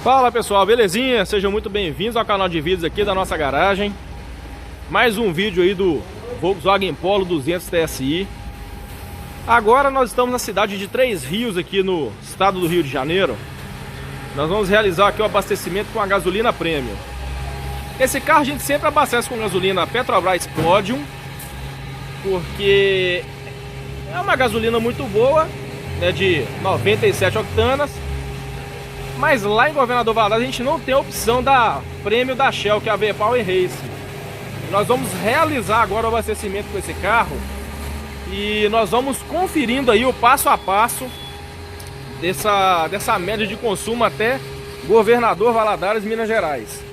Fala pessoal, belezinha? Sejam muito bem-vindos ao canal de vídeos aqui da nossa garagem. Mais um vídeo aí do Volkswagen Polo 200 TSI. Agora nós estamos na cidade de Três Rios, aqui no estado do Rio de Janeiro. Nós vamos realizar aqui o abastecimento com a gasolina Premium. Esse carro a gente sempre abastece com gasolina Petrobras Podium, porque é uma gasolina muito boa, né, de 97 octanas. Mas lá em Governador Valadares a gente não tem a opção da Premium da Shell, que é a V-Power Racing. Nós vamos realizar agora o abastecimento com esse carro e nós vamos conferindo aí o passo a passo dessa média de consumo até Governador Valadares, Minas Gerais.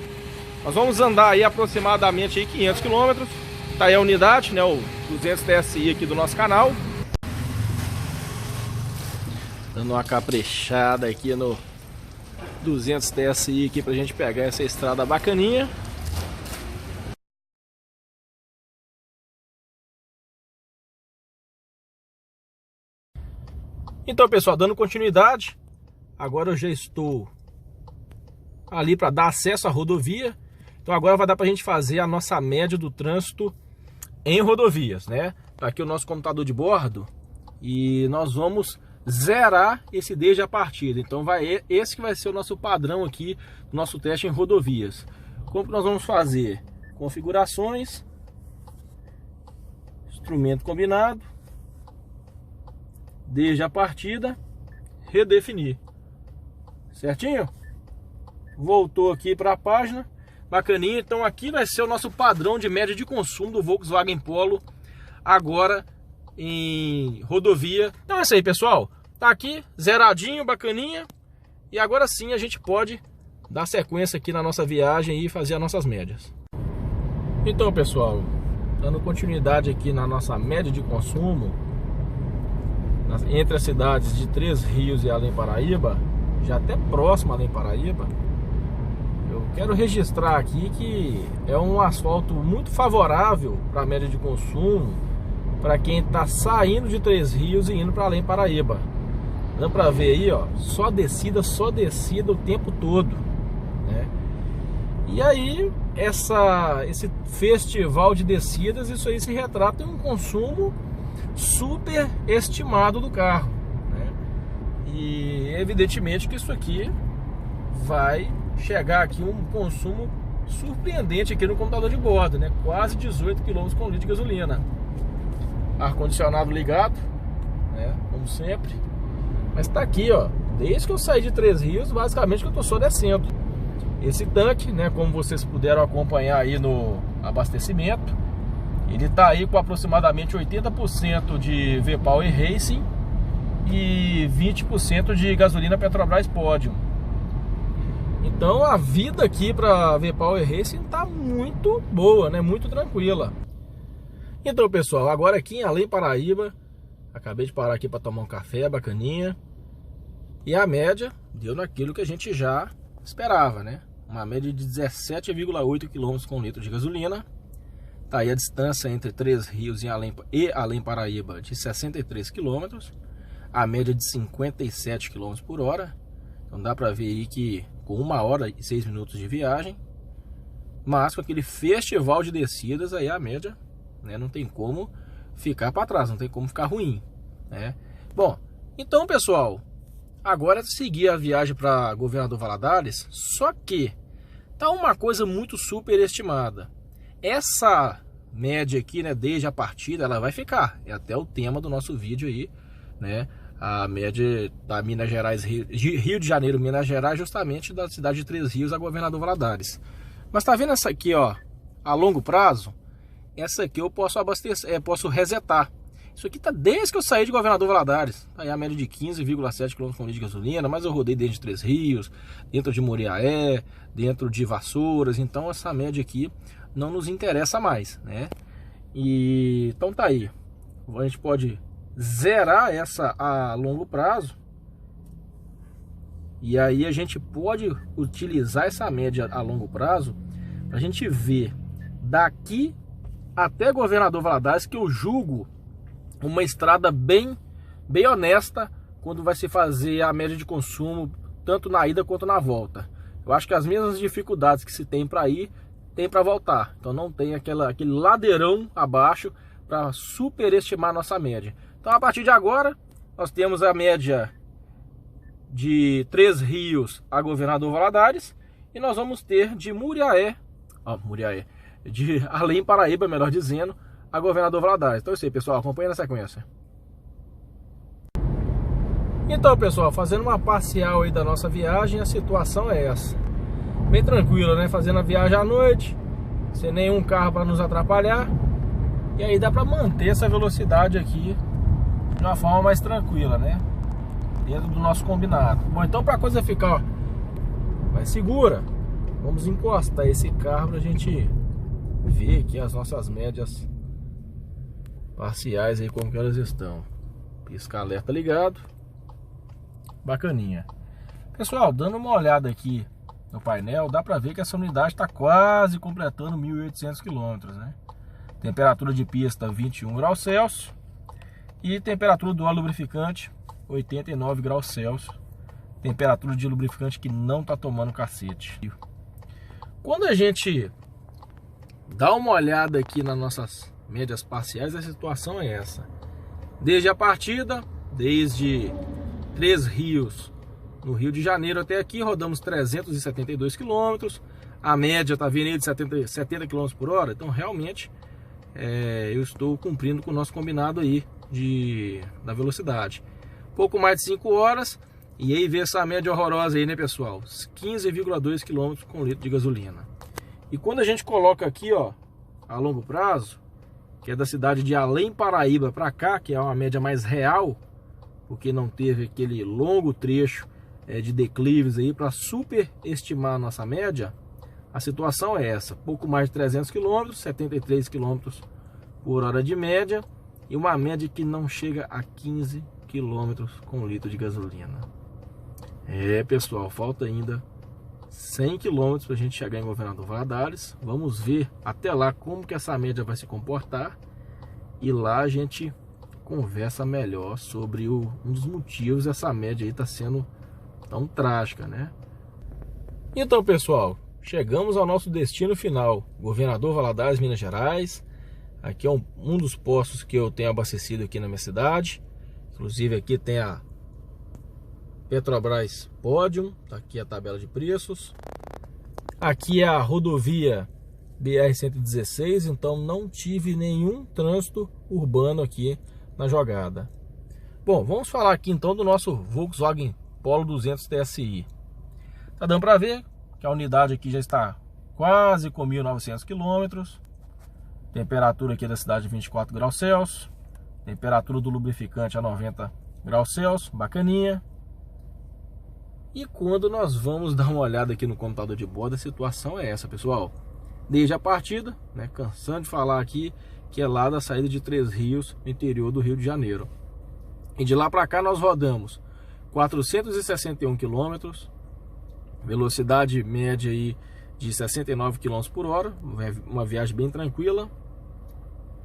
Nós vamos andar aí aproximadamente aí 500 km. Tá aí a unidade, né, o 200 TSI aqui do nosso canal. Dando uma caprichada aqui no 200 TSI aqui pra gente pegar essa estrada bacaninha. Então pessoal, dando continuidade, agora eu já estou ali para dar acesso à rodovia. Então agora vai dar pra gente fazer a nossa média do trânsito em rodovias, né? Tá aqui o nosso computador de bordo e nós vamos zerar esse desde a partida. Então esse que vai ser o nosso padrão aqui do nosso teste em rodovias. Como que nós vamos fazer? Configurações, instrumento combinado, desde a partida, redefinir. Certinho? Voltou aqui para a página. Bacaninha. Então aqui vai ser o nosso padrão de média de consumo do Volkswagen Polo agora em rodovia. Então é isso aí, pessoal. Tá aqui zeradinho, bacaninha. E agora sim a gente pode dar sequência aqui na nossa viagem e fazer as nossas médias. Então, pessoal, dando continuidade aqui na nossa média de consumo entre as cidades de Três Rios e Além Paraíba, já até próximo a Além Paraíba, eu quero registrar aqui que é um asfalto muito favorável para a média de consumo para quem está saindo de Três Rios e indo para Além Paraíba. Dá para ver aí, ó, só descida o tempo todo, né? E aí esse festival de descidas, isso aí se retrata em um consumo super estimado do carro, né? E evidentemente que isso aqui vai chegar aqui um consumo surpreendente aqui no computador de bordo, né? Quase 18 km com litro de gasolina. Ar-condicionado ligado, né? Como sempre. Mas tá aqui, ó, desde que eu saí de Três Rios, basicamente que eu tô só descendo. Esse tanque, né, como vocês puderam acompanhar aí no abastecimento, ele tá aí com aproximadamente 80% de V-Power Racing e 20% de gasolina Petrobras Podium. Então a vida aqui para V-Power Racing tá muito boa, né? Muito tranquila. Então, pessoal, agora aqui em Além Paraíba, acabei de parar aqui para tomar um café, bacaninha. E a média deu naquilo que a gente já esperava, né? Uma média de 17,8 km com litro de gasolina. Tá aí a distância entre Três Rios e Além Paraíba de 63 km. A média de 57 km por hora. Então dá para ver aí que com 1 hora e 6 minutos de viagem. Mas com aquele festival de descidas, aí a média, né, não tem como ficar para trás, não tem como ficar ruim, né? Bom, então pessoal, agora é seguir a viagem para Governador Valadares. Só que tá uma coisa muito super estimada. Essa média aqui, né, desde a partida, ela vai ficar, é até o tema do nosso vídeo aí, né? A média da Minas Gerais, Rio de Janeiro, Minas Gerais, justamente da cidade de Três Rios a Governador Valadares. Mas tá vendo essa aqui, ó, a longo prazo? Essa aqui eu posso abastecer, posso resetar. Isso aqui tá desde que eu saí de Governador Valadares. Tá aí a média de 15,7 km com litro de gasolina, mas eu rodei dentro de Três Rios, dentro de Muriaé, dentro de Vassouras. Então essa média aqui não nos interessa mais, né? E então tá aí. A gente pode zerar essa a longo prazo. E aí a gente pode utilizar essa média a longo prazo pra gente ver daqui até Governador Valadares, que eu julgo uma estrada bem honesta quando vai se fazer a média de consumo tanto na ida quanto na volta. eu acho que as mesmas dificuldades que se tem para ir, tem para voltar. Então não tem aquele ladeirão abaixo para superestimar a nossa média. Então a partir de agora, nós temos a média de Três Rios a Governador Valadares, e nós vamos ter de de Além Paraíba, melhor dizendo, a Governador Valadares. Então é isso aí, pessoal, acompanha na sequência. Então, pessoal, fazendo uma parcial aí da nossa viagem, a situação é essa. Bem tranquila, né? Fazendo a viagem à noite, sem nenhum carro para nos atrapalhar. E aí dá para manter essa velocidade aqui de uma forma mais tranquila, né? Dentro do nosso combinado. Bom, então para a coisa ficar mais segura, vamos encostar esse carro para a gente ver aqui as nossas médias parciais aí, como que elas estão. Pisca-alerta ligado. Bacaninha. Pessoal, dando uma olhada aqui no painel, dá para ver que essa unidade está quase completando 1.800 km, né? Temperatura de pista 21 graus Celsius e temperatura do óleo lubrificante 89 graus Celsius. Temperatura de lubrificante que não está tomando cacete. Quando a gente dá uma olhada aqui nas nossas médias parciais, a situação é essa. Desde a partida, desde Três Rios, no Rio de Janeiro até aqui, rodamos 372 km. A média está vindo aí de 70 km por hora. Então realmente eu estou cumprindo com o nosso combinado aí da velocidade. Pouco mais de 5 horas. E aí vê essa média horrorosa aí, né, pessoal? 15,2 km com litro de gasolina. E quando a gente coloca aqui, ó, a longo prazo, que é da cidade de Além Paraíba para cá, que é uma média mais real, porque não teve aquele longo trecho de declives aí para superestimar a nossa média, a situação é essa: pouco mais de 300 km, 73 km por hora de média, e uma média que não chega a 15 km com litro de gasolina. Pessoal, falta ainda 100 km para a gente chegar em Governador Valadares. Vamos ver até lá como que essa média vai se comportar, e lá a gente conversa melhor sobre um dos motivos dessa média aí tá sendo tão trágica, né? Então, pessoal, chegamos ao nosso destino final, Governador Valadares, Minas Gerais. Aqui é um dos postos que eu tenho abastecido aqui na minha cidade. Inclusive aqui tem a Petrobras Podium, tá aqui a tabela de preços. Aqui é a rodovia BR-116, então não tive nenhum trânsito urbano aqui na jogada. Bom, vamos falar aqui então do nosso Volkswagen Polo 200 TSI. Tá dando para ver que a unidade aqui já está quase com 1.900 km. Temperatura aqui da cidade 24 graus Celsius. Temperatura do lubrificante a 90 graus Celsius, bacaninha. E quando nós vamos dar uma olhada aqui no computador de bordo, a situação é essa, pessoal. Desde a partida, né, cansando de falar aqui, que é lá da saída de Três Rios, no interior do Rio de Janeiro. E de lá para cá nós rodamos 461 km, velocidade média aí de 69 km por hora, uma viagem bem tranquila,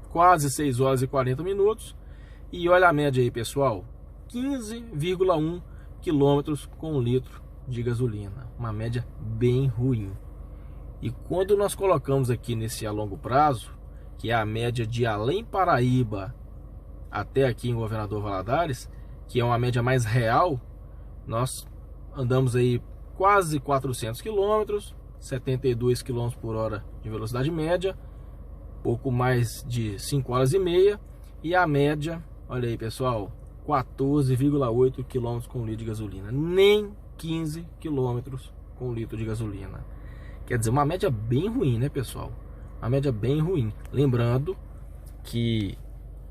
quase 6 horas e 40 minutos. E olha a média aí, pessoal, 15,1 km com litro de gasolina, uma média bem ruim. E quando nós colocamos aqui nesse a longo prazo, que é a média de Além Paraíba até aqui em Governador Valadares, que é uma média mais real, nós andamos aí quase 400 km, 72 km por hora de velocidade média, pouco mais de 5 horas e meia, e a média, olha aí, pessoal, 14,8 km com litro de gasolina, nem 15 km com litro de gasolina. Quer dizer, uma média bem ruim, né, pessoal? Uma média bem ruim. Lembrando que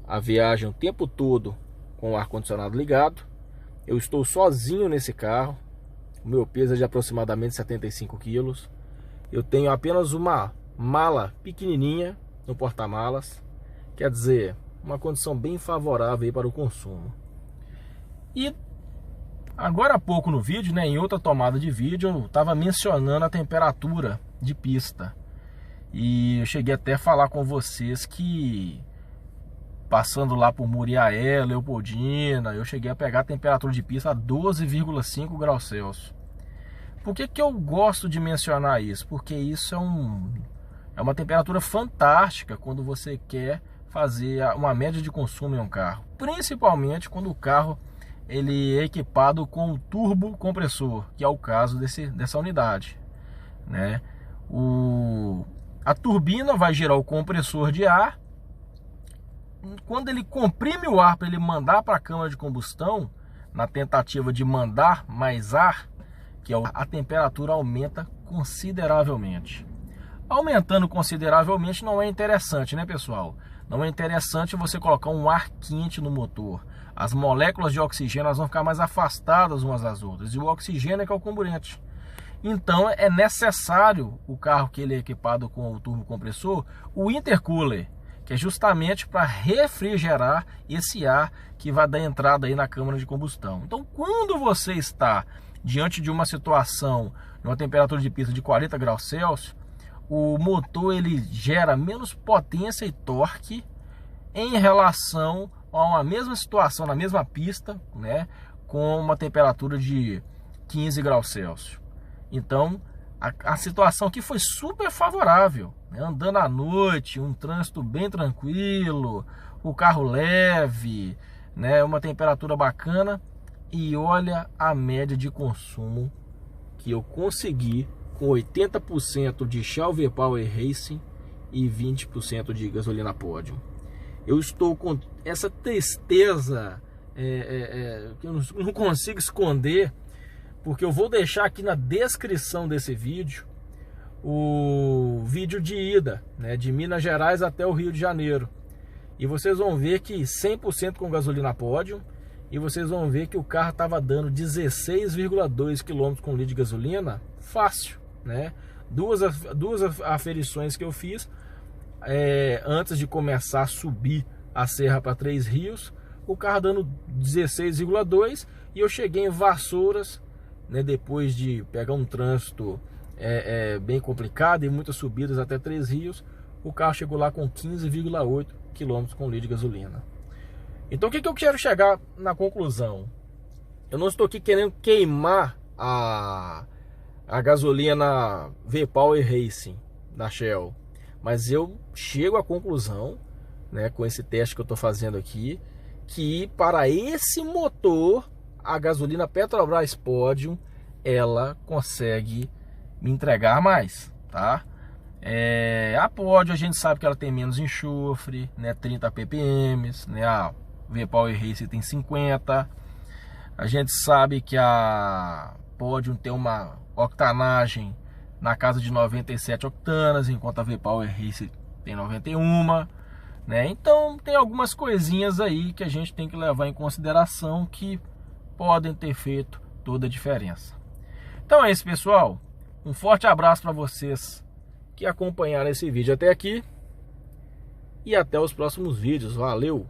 a viagem o tempo todo com o ar-condicionado ligado. Eu estou sozinho nesse carro. O meu peso é de aproximadamente 75 quilos. Eu tenho apenas uma mala pequenininha no porta-malas. Quer dizer, uma condição bem favorável aí para o consumo. E agora há pouco no vídeo, né, em outra tomada de vídeo, eu estava mencionando a temperatura de pista. E eu cheguei até a falar com vocês que, passando lá por Muriaé, Leopoldina, eu cheguei a pegar a temperatura de pista a 12,5 graus Celsius. Por que que eu gosto de mencionar isso? Porque isso é uma temperatura fantástica quando você quer fazer uma média de consumo em um carro, principalmente quando o carro ele é equipado com um turbo compressor, que é o caso dessa unidade, né? A turbina vai gerar o compressor de ar. Quando ele comprime o ar para ele mandar para a câmara de combustão, na tentativa de mandar mais ar, que a temperatura aumenta consideravelmente. Aumentando consideravelmente não é interessante, né, pessoal? Não é interessante você colocar um ar quente no motor. As moléculas de oxigênio elas vão ficar mais afastadas umas das outras. E o oxigênio é que é o comburente. Então é necessário o carro que ele é equipado com o turbo compressor, o intercooler, que é justamente para refrigerar esse ar que vai dar entrada aí na câmara de combustão. Então quando você está diante de uma situação, numa temperatura de pista de 40 graus Celsius, o motor ele gera menos potência e torque em relação a uma mesma situação na mesma pista, né, com uma temperatura de 15 graus Celsius. Então a situação aqui foi super favorável, né? Andando à noite, um trânsito bem tranquilo, o carro leve, né, uma temperatura bacana. E olha a média de consumo que eu consegui com 80% de Shell V-Power Racing e 20% de gasolina Podium. Eu estou com essa tristeza que eu não consigo esconder, porque eu vou deixar aqui na descrição desse vídeo o vídeo de ida, né, de Minas Gerais até o Rio de Janeiro. E vocês vão ver que 100% com gasolina Podium. E vocês vão ver que o carro estava dando 16,2 km com litro de gasolina fácil, né? Duas aferições que eu fiz antes de começar a subir a serra para Três Rios, o carro dando 16,2, e eu cheguei em Vassouras, né, depois de pegar um trânsito bem complicado e muitas subidas até Três Rios, o carro chegou lá com 15,8 km com litro de gasolina. Então o que eu quero chegar na conclusão? Eu não estou aqui querendo queimar a gasolina V-Power Racing da Shell, mas eu chego à conclusão, né, com esse teste que eu estou fazendo aqui, que para esse motor a gasolina Petrobras Podium ela consegue me entregar mais, tá? A Podium a gente sabe que ela tem menos enxofre, né, 30 ppm, né? A V-Power Racing tem 50. A gente sabe que a Podium tem uma octanagem na casa de 97 octanas, enquanto a V-Power Racing tem 91, né? Então tem algumas coisinhas aí que a gente tem que levar em consideração que podem ter feito toda a diferença. Então é isso, pessoal. Um forte abraço para vocês que acompanharam esse vídeo até aqui e até os próximos vídeos. Valeu!